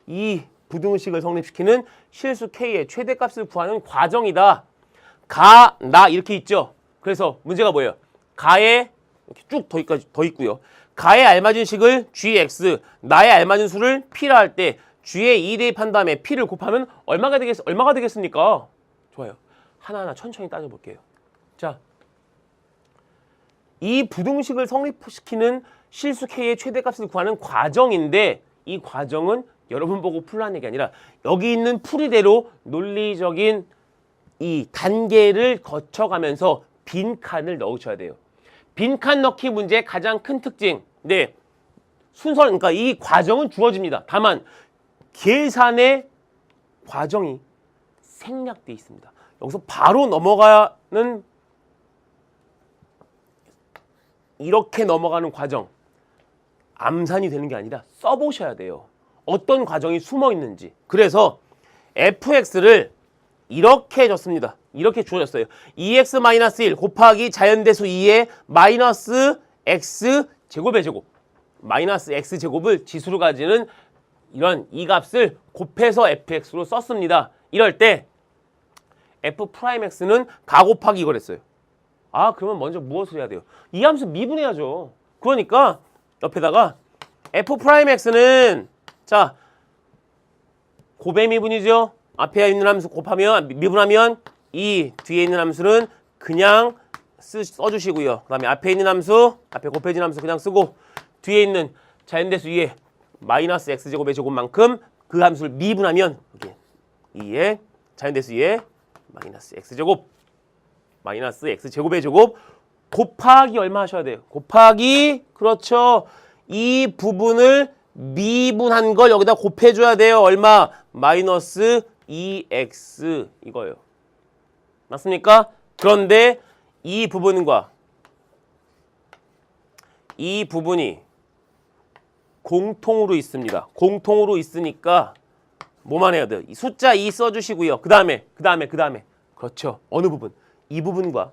이 부등식을 성립시키는 실수 K의 최대값을 구하는 과정이다. 가, 나 이렇게 있죠. 그래서 문제가 뭐예요? 가에 이렇게 쭉 더 있고요. 가에 알맞은 식을 gx, 나에 알맞은 수를 p라 할 때 g에 2 대입한 다음에 p를 곱하면 얼마가 되겠습니까? 좋아요. 하나하나 천천히 따져볼게요. 자, 이 부등식을 성립시키는 실수 K의 최대값을 구하는 과정인데 이 과정은 여러분 보고 풀라는 얘기 아니라 여기 있는 풀이대로 논리적인 이 단계를 거쳐가면서 빈칸을 넣으셔야 돼요. 빈칸 넣기 문제의 가장 큰 특징. 네, 순서, 그러니까 이 과정은 주어집니다. 다만 계산의 과정이 생략돼 있습니다. 여기서 바로 넘어가는 이렇게 넘어가는 과정, 암산이 되는 게 아니라 써보셔야 돼요. 어떤 과정이 숨어 있는지. 그래서 fx를 이렇게 줬습니다. 이렇게 주어졌어요. 2x-1 곱하기 자연대수 2의 마이너스 x 제곱의 제곱. 마이너스 x 제곱을 지수로 가지는 이런 이 값을 곱해서 fx로 썼습니다. 이럴 때 f'x는 가 곱하기 이걸 했어요. 아, 그러면 먼저 무엇을 해야 돼요? 이 함수 미분해야죠. 그러니까 옆에다가 f'x는 자, 곱의 미분이죠. 앞에 있는 함수 곱하면 미분하면 이 뒤에 있는 함수는 그냥 써주시고요. 그 다음에 앞에 있는 함수, 앞에 곱해진 함수 그냥 쓰고 뒤에 있는 자연대수 2에 마이너스 x제곱의 제곱만큼 그 함수를 미분하면 이렇게 2에 자연대수 2에 마이너스 x제곱 마이너스 x제곱의 제곱 곱하기 얼마 하셔야 돼요? 곱하기, 그렇죠. 이 부분을 미분한 걸 여기다 곱해줘야 돼요. 얼마? 마이너스 2x 이거예요. 맞습니까? 그런데 이 부분과 이 부분이 공통으로 있습니다. 공통으로 있으니까 뭐만 해야 돼요? 숫자 2 써주시고요. 그 다음에 그렇죠. 어느 부분? 이 부분과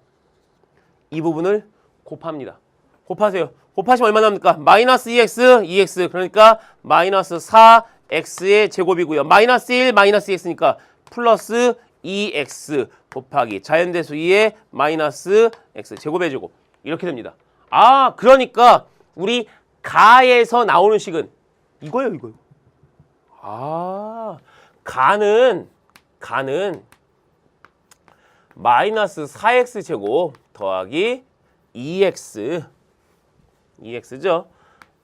이 부분을 곱합니다. 곱하세요. 곱하시면 얼마 나옵니까? 마이너스 2x 그러니까 마이너스 4x의 제곱이고요. 마이너스 1 마이너스 2x니까 플러스 2x 곱하기 자연대수 2의 마이너스 x 제곱의 제곱 이렇게 됩니다. 아, 그러니까 우리 가에서 나오는 식은 이거예요, 이거요. 아, 가는 마이너스 4x 제곱 더하기 2x죠.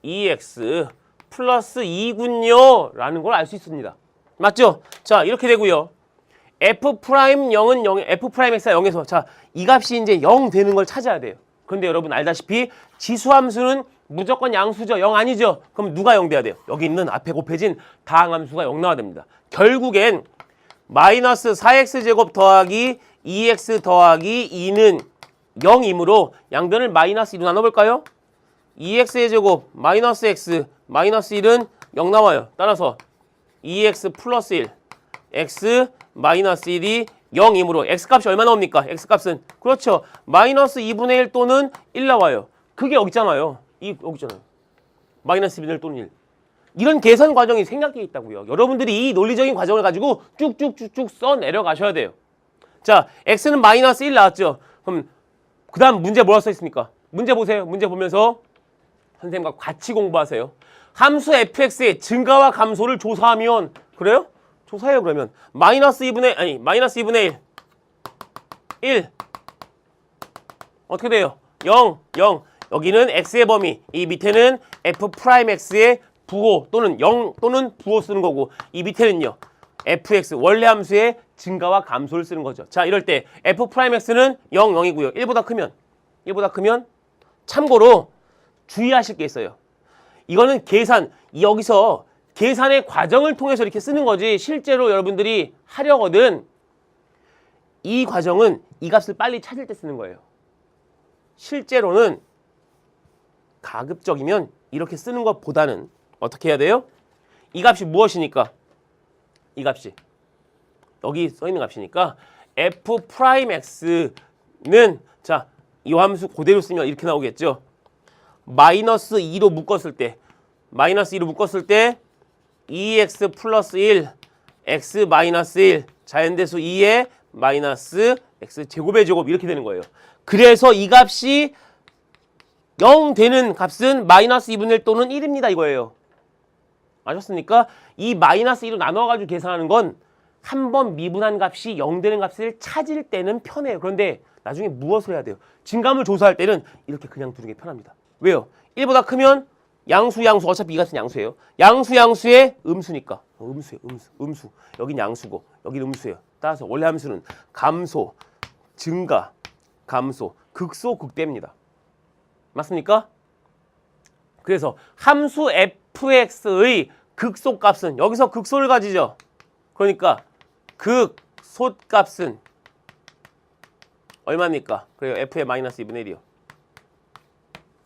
2x 플러스 2군요 라는 걸 알 수 있습니다. 맞죠? 자, 이렇게 되고요. F'X가 0에서 자, 이 값이 이제 0 되는 걸 찾아야 돼요. 그런데 여러분 알다시피 지수함수는 무조건 양수죠. 0 아니죠? 그럼 누가 0 돼야 돼요? 여기 있는 앞에 곱해진 다항함수가 0 나와야 됩니다. 결국엔 마이너스 4x제곱 더하기 2x 더하기 2는 0이므로 양변을 마이너스 2로 나눠볼까요? 2x의 제곱 마이너스 x 마이너스 1은 0 나와요. 따라서 2x 플러스 1 x 마이너스 1이 0이므로 x값이 얼마 나옵니까? x값은 그렇죠. 마이너스 2분의 1 또는 1 나와요. 그게 여기 있잖아요. 여기 있잖아요. 마이너스 2분의 1 또는 1. 이런 계산 과정이 생략되어 있다고요. 여러분들이 이 논리적인 과정을 가지고 쭉쭉쭉쭉 써 내려가셔야 돼요. 자, x는 마이너스 1 나왔죠. 그럼 그 다음 문제 뭐라 써 있습니까? 문제 보세요. 문제 보면서 선생님과 같이 공부하세요. 함수 fx의 증가와 감소를 조사하면 그래요? 조사해요. 그러면 마이너스 2분의 1 어떻게 돼요? 0 여기는 x의 범위, 이 밑에는 f'x의 부호 또는 0 또는 부호 쓰는 거고 이 밑에는요 fx 원래 함수의 증가와 감소를 쓰는 거죠. 자, 이럴 때 f'x는 0, 0이고요. 1보다 크면 참고로 주의하실 게 있어요. 이거는 여기서 계산의 과정을 통해서 이렇게 쓰는 거지 실제로 여러분들이 하려거든 이 과정은 이 값을 빨리 찾을 때 쓰는 거예요. 실제로는 가급적이면 이렇게 쓰는 것보다는 어떻게 해야 돼요? 이 값이 무엇이니까? 이 값이 여기 써 있는 값이니까 f'x는 자, 이 함수 그대로 쓰면 이렇게 나오겠죠. 마이너스 2로 묶었을 때 2x 플러스 1, x 마이너스 1, 자연대수 2의 마이너스 x 제곱의 제곱 이렇게 되는 거예요. 그래서 이 값이 0 되는 값은 마이너스 2분의 1 또는 1입니다. 이거예요. 아셨습니까? 이 마이너스 2로 나눠가지고 계산하는 건 한 번 미분한 값이 0 되는 값을 찾을 때는 편해요. 그런데 나중에 무엇을 해야 돼요? 진감을 조사할 때는 이렇게 그냥 두는 게 편합니다. 왜요? 1보다 크면 양수 어차피 이 값은 양수예요. 양수의 음수니까. 음수예요. 음수. 여긴 양수고 여긴 음수예요. 따라서 원래 함수는 감소, 증가, 감소, 극소, 극대입니다. 맞습니까? 그래서 함수 fx의 극소값은 여기서 극소를 가지죠. 그러니까 극소값은 얼마입니까? 그래요. f의 마이너스 2분의 1이요.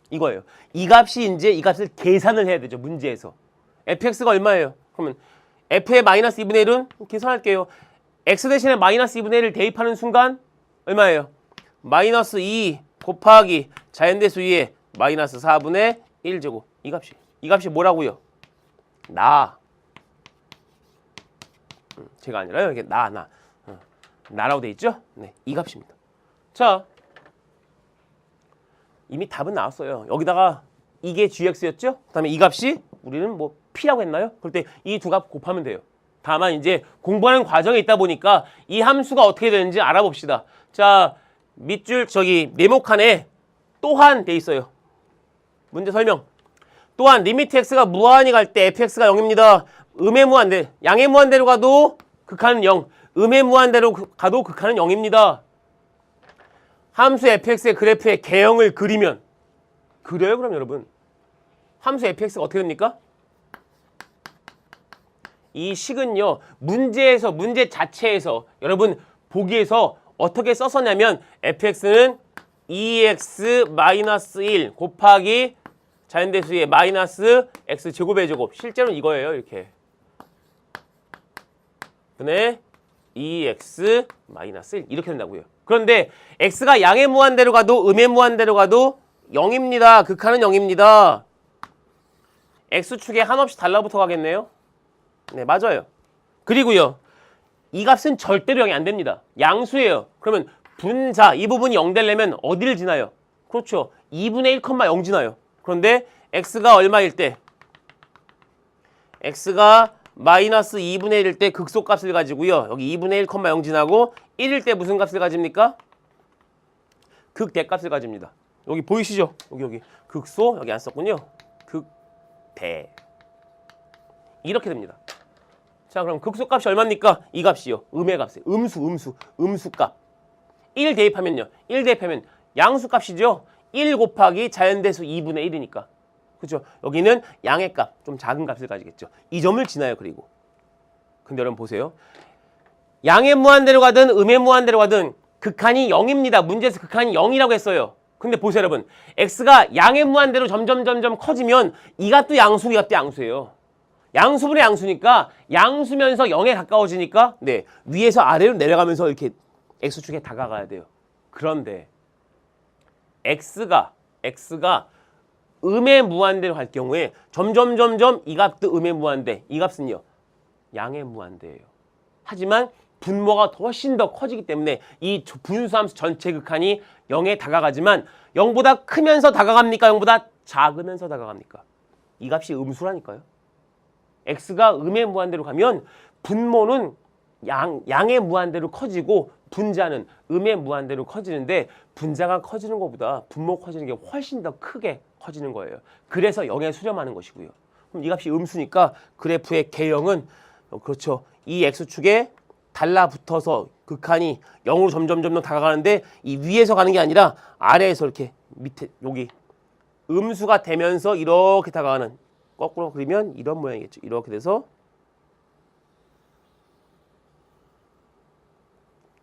이거예요. 이 값이 이제 이 값을 계산을 해야 되죠. 문제에서. fx가 얼마예요? 그러면 f의 마이너스 2분의 1은 계산할게요. x 대신에 마이너스 2분의 1을 대입하는 순간 얼마예요? 마이너스 2 곱하기 자연대수 2의 마이너스 4분의 1제곱. 이 값이 뭐라고요? 제가 아니라요. 이게 나라고 돼 있죠? 네, 이 값입니다. 자, 이미 답은 나왔어요. 여기다가 이게 gx였죠? 그다음에 이 값이 우리는 뭐 p라고 했나요? 그럴 때 이 두 값 곱하면 돼요. 다만 이제 공부하는 과정에 있다 보니까 이 함수가 어떻게 되는지 알아봅시다. 자, 밑줄 네모칸에 또한 돼 있어요. 문제 설명. 또한 리미트 x가 무한히 갈 때 fx가 0입니다. 음의 무한대, 양의 무한대로 가도 극한은 0, 음의 무한대로 가도 극한은 0입니다. 함수 fx의 그래프의 개형을 그리면 그려요 그럼 여러분. 함수 fx가 어떻게 됩니까? 이 식은요. 문제 자체에서 여러분 보기에서 어떻게 썼었냐면 fx는 2x-1 곱하기 자연대수의 마이너스 x 제곱의 제곱. 실제로는 이거예요. 이렇게. 분의 2x-1 이렇게 된다고요. 그런데 x가 양의 무한대로 가도 음의 무한대로 가도 0입니다. 극한은 0입니다. x축에 한없이 달라붙어 가겠네요. 네, 맞아요. 그리고요. 이 값은 절대로 0이 안 됩니다. 양수예요. 그러면 분자, 이 부분이 0 되려면 어디를 지나요? 그렇죠. 2분의 1,0 지나요. 그런데 x가 얼마일 때? x가 마이너스 2분의 1일 때 극소값을 가지고요. 여기 2분의 1,0 지나고 1일 때 무슨 값을 가집니까? 극대값을 가집니다. 여기 보이시죠? 여기 극소, 여기 안 썼군요. 극대. 이렇게 됩니다. 자, 그럼 극소값이 얼마입니까? 이 값이요. 음의 값이에요. 음수값. 1 대입하면요. 1 대입하면 양수값이죠. 1 곱하기 자연대수 2분의 1이니까. 그죠? 여기는 양의 값, 좀 작은 값을 가지겠죠. 이 점을 지나요, 그리고. 근데 여러분 보세요. 양의 무한대로 가든 음의 무한대로 가든 극한이 0입니다. 문제에서 극한이 0이라고 했어요. 근데 보세요, 여러분. x가 양의 무한대로 점점 커지면 이 값도 양수, 이 값도 양수예요. 양수분의 양수니까 양수면서 0에 가까워지니까 네, 위에서 아래로 내려가면서 이렇게 x축에 다가가야 돼요. 그런데 x가 음의 무한대로 갈 경우에 점점 이 값도 음의 무한대, 이 값은요 양의 무한대예요. 하지만 분모가 훨씬 더 커지기 때문에 이 분수함수 전체 극한이 0에 다가가지만 0보다 크면서 다가갑니까? 0보다 작으면서 다가갑니까? 이 값이 음수라니까요. x가 음의 무한대로 가면 분모는 양의 무한대로 커지고 분자는 음의 무한대로 커지는데 분자가 커지는 것보다 분모 커지는 게 훨씬 더 크게 커지는 거예요. 그래서 0에 수렴하는 것이고요. 그럼 이 값이 음수니까 그래프의 개형은 그렇죠. 이 x축에 달라붙어서 극한이 0으로 점점 다가가는데 이 위에서 가는 게 아니라 아래에서 이렇게 밑에 여기 음수가 되면서 이렇게 다가가는, 거꾸로 그리면 이런 모양이겠죠. 이렇게 돼서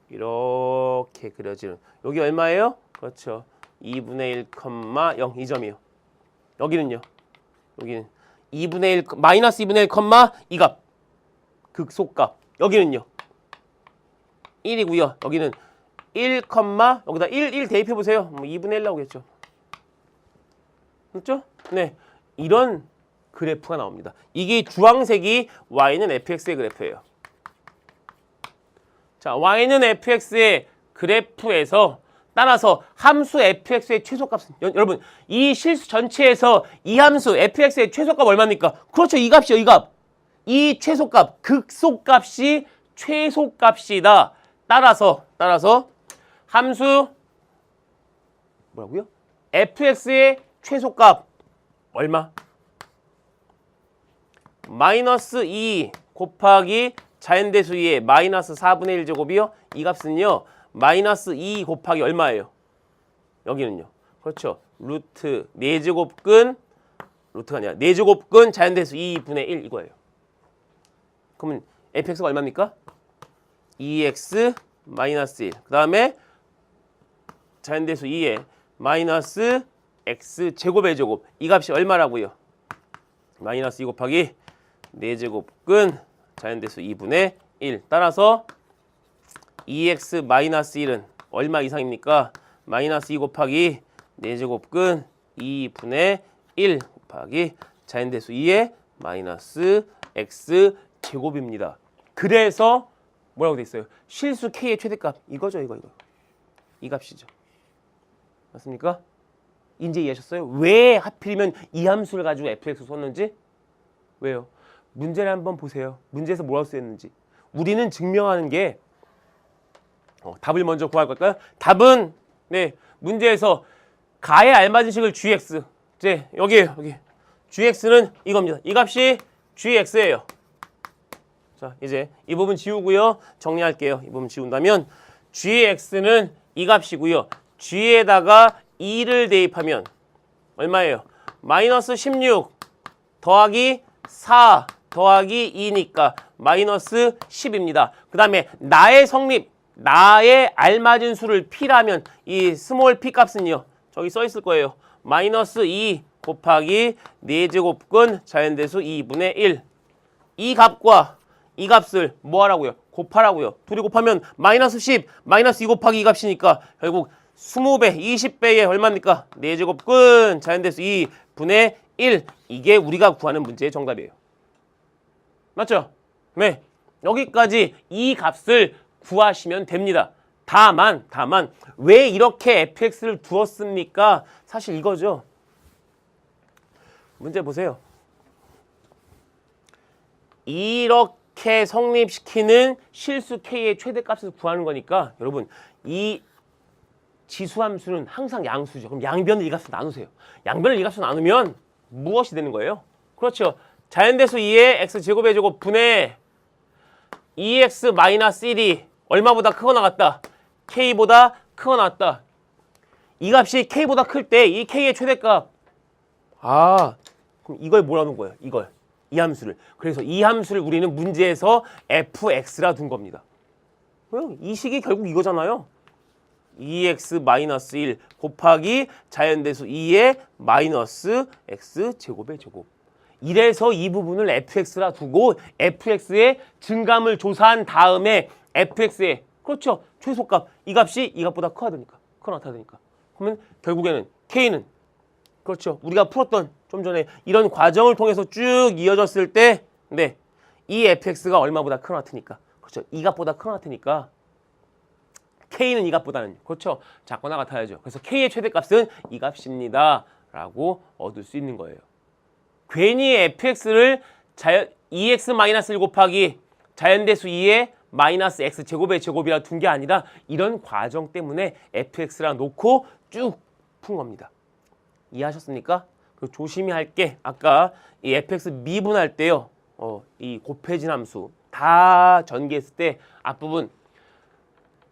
이렇게 그려지는, 여기 얼마예요? 그렇죠. 2분의 1,0 이 점이요. 여기는요. 여기는 2분의 1, 마이너스 2분의 1, 이 값. 극소값. 여기는요. 1이고요. 여기는 1, 여기다 1 대입해 보세요. 뭐 2분의 1 나오겠죠. 그렇죠? 네. 이런 그래프가 나옵니다. 이게 주황색이 y는 fx의 그래프예요. 자, y는 fx의 그래프에서 따라서 함수 fx의 최소값은 여러분 이 실수 전체에서 이 함수 fx의 최소값 얼마입니까? 그렇죠. 이 값이요. 이 값. 이 최소값, 극소값이 최소값이다. 따라서 함수 뭐라고요? fx의 최소값 얼마? 마이너스 2 곱하기 자연대수 2의 마이너스 4분의 1제곱이요. 이 값은요. 마이너스 2 곱하기 얼마예요? 여기는요. 그렇죠. 루트 4제곱근 루트가 아니라 4제곱근 자연대수 2분의 1 이거예요. 그러면 fx가 얼마입니까? 2x 마이너스 1. 그 다음에 자연대수 2의 마이너스 x 제곱의 제곱. 이 값이 얼마라고요? 마이너스 2 곱하기 4제곱근 자연대수 2분의 1. 따라서 2x 마이너스 1은 얼마 이상입니까? 마이너스 2 곱하기 4제곱근 2분의 1 곱하기 자연대수 2의 마이너스 x 제곱입니다. 그래서 뭐라고 돼 있어요? 실수 k의 최대값 이거죠, 이거. 이 값이죠. 맞습니까? 이제 이해하셨어요? 왜 하필이면 이 함수를 가지고 fx 썼는지? 왜요? 문제를 한번 보세요. 문제에서 뭐라고 쓰였는지. 우리는 증명하는 게 답을 먼저 구할 걸까요? 답은 문제에서 가에 알맞은 식을 gx. 이제 여기 gx는 이겁니다. 이 값이 gx예요. 자, 이제 이 부분 지우고요. 정리할게요. 이 부분 지운다면 gx는 이 값이고요. g에다가 2를 대입하면 얼마예요? 마이너스 16 더하기 4 더하기 2니까 마이너스 10입니다. 그 다음에 나의 성립, 나의 알맞은 수를 p라면 이 스몰 p 값은요. 저기 써 있을 거예요. 마이너스 2 곱하기 4제곱근 자연대수 2분의 1. 이 값과 이 값을 뭐 하라고요? 곱하라고요. 둘이 곱하면 마이너스 10, 마이너스 2 곱하기 이 값이니까 결국 20배, 20배에 얼마입니까? 4제곱근 자연대수 2분의 1. 이게 우리가 구하는 문제의 정답이에요. 맞죠? 네. 여기까지 이 값을 구하시면 됩니다. 다만 왜 이렇게 fx를 두었습니까? 사실 이거죠. 문제 보세요. 이렇게 성립시키는 실수 k의 최대값을 구하는 거니까 여러분 이 지수함수는 항상 양수죠. 그럼 양변을 이 값으로 나누세요. 양변을 이 값으로 나누면 무엇이 되는 거예요? 그렇죠. 자연대수 2의 x제곱의 제곱 분의 2x 마이너스 1이 얼마보다 크거나 같다? k보다 크거나 같다. 이 값이 k보다 클 때 이 k의 최대값. 그럼 이걸 뭐라는 거예요? 이 함수를. 그래서 이 함수를 우리는 문제에서 fx라 둔 겁니다. 왜요? 이 식이 결국 이거잖아요. 2x 마이너스 1 곱하기 자연대수 2의 마이너스 x 제곱의 제곱. 이래서 이 부분을 fx라 두고 fx의 증감을 조사한 다음에 fx의 그렇죠. 최소값. 이 값이 이 값보다 커야 되니까. 커나 같아야 되니까. 그러면 결국에는 k는 그렇죠. 우리가 풀었던 좀 전에 이런 과정을 통해서 쭉 이어졌을 때 이 fx가 얼마보다 크나 같으니까. 그렇죠. 이 값보다 크나 같으니까 k는 이 값보다는 그렇죠. 작거나 같아야죠. 그래서 k의 최대값은 이 값입니다. 라고 얻을 수 있는 거예요. 괜히 fx를 2x-1 곱하기 자연대수 2의 마이너스 x 제곱의 제곱이라 둔 게 아니라 이런 과정 때문에 fx라 놓고 쭉 푼 겁니다. 이해하셨습니까? 조심히 할 게 아까 이 fx 미분할 때요. 이 곱해진 함수 다 전개했을 때 앞부분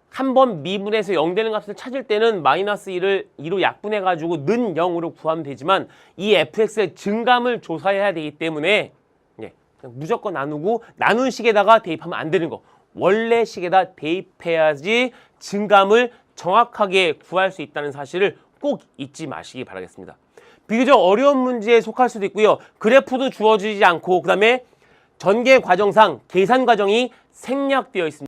한 번 미분해서 0 되는 값을 찾을 때는 마이너스 1을 2로 약분해가지고 는 0으로 구하면 되지만 이 fx의 증감을 조사해야 되기 때문에 그냥 무조건 나누고 나눈 식에다가 대입하면 안 되는 거. 원래 식에다 대입해야지 증감을 정확하게 구할 수 있다는 사실을 꼭 잊지 마시기 바라겠습니다. 비교적 어려운 문제에 속할 수도 있고요. 그래프도 주어지지 않고 그 다음에 전개 과정상 계산 과정이 생략되어 있습니다.